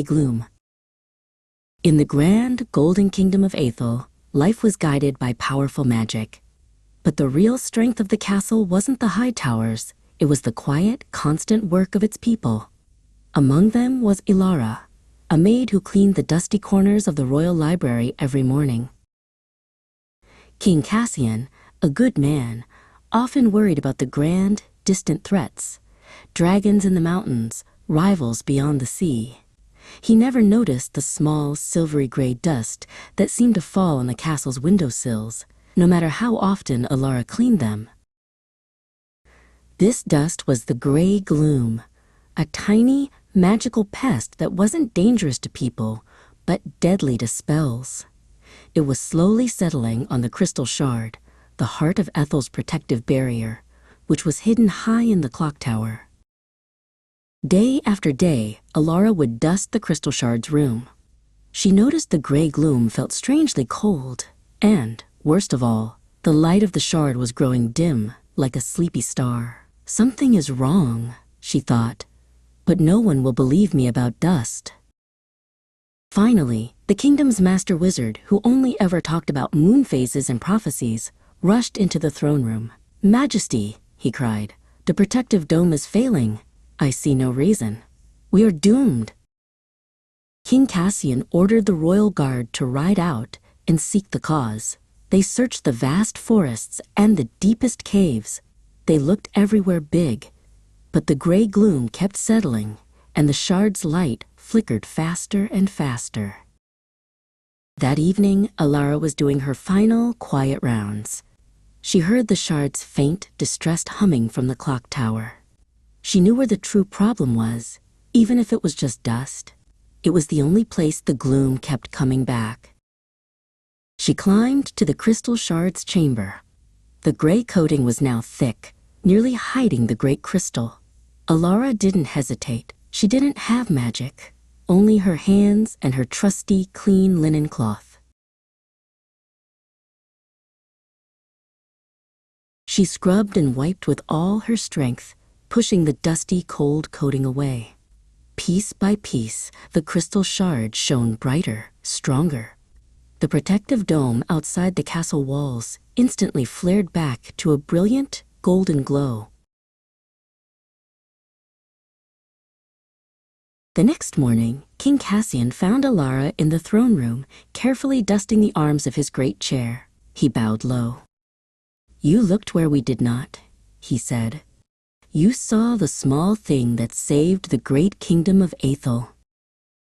Gloom. In the grand golden kingdom of Aethel, life was guided by powerful magic. But the real strength of the castle wasn't the high towers, it was the quiet, constant work of its people. Among them was Ilara, a maid who cleaned the dusty corners of the royal library every morning. King Cassian, a good man, often worried about the grand, distant threats, dragons in the mountains, rivals beyond the sea. He never noticed the small, silvery gray dust that seemed to fall on the castle's windowsills, no matter how often Ilara cleaned them. This dust was the Grey Gloom, a tiny, magical pest that wasn't dangerous to people, but deadly to spells. It was slowly settling on the crystal shard, the heart of Ethel's protective barrier, which was hidden high in the clock tower. Day after day, Ilara would dust the crystal shard's room. She noticed the Grey Gloom felt strangely cold, and, worst of all, the light of the shard was growing dim, like a sleepy star. Something is wrong, she thought, but no one will believe me about dust. Finally, the kingdom's master wizard, who only ever talked about moon phases and prophecies, rushed into the throne room. "Majesty," he cried, "the protective dome is failing. I see no reason. We are doomed." King Cassian ordered the royal guard to ride out and seek the cause. They searched the vast forests and the deepest caves. They looked everywhere big, but the Grey Gloom kept settling, and the shard's light flickered faster and faster. That evening, Ilara was doing her final, quiet rounds. She heard the shard's faint, distressed humming from the clock tower. She knew where the true problem was, even if it was just dust. It was the only place the gloom kept coming back. She climbed to the crystal shard's chamber. The gray coating was now thick, nearly hiding the great crystal. Ilara didn't hesitate. She didn't have magic, only her hands and her trusty, clean linen cloth. She scrubbed and wiped with all her strength, pushing the dusty, cold coating away. Piece by piece, the crystal shard shone brighter, stronger. The protective dome outside the castle walls instantly flared back to a brilliant, golden glow. The next morning, King Cassian found Ilara in the throne room, carefully dusting the arms of his great chair. He bowed low. "You looked where we did not," he said. "You saw the small thing that saved the great kingdom of Aethel."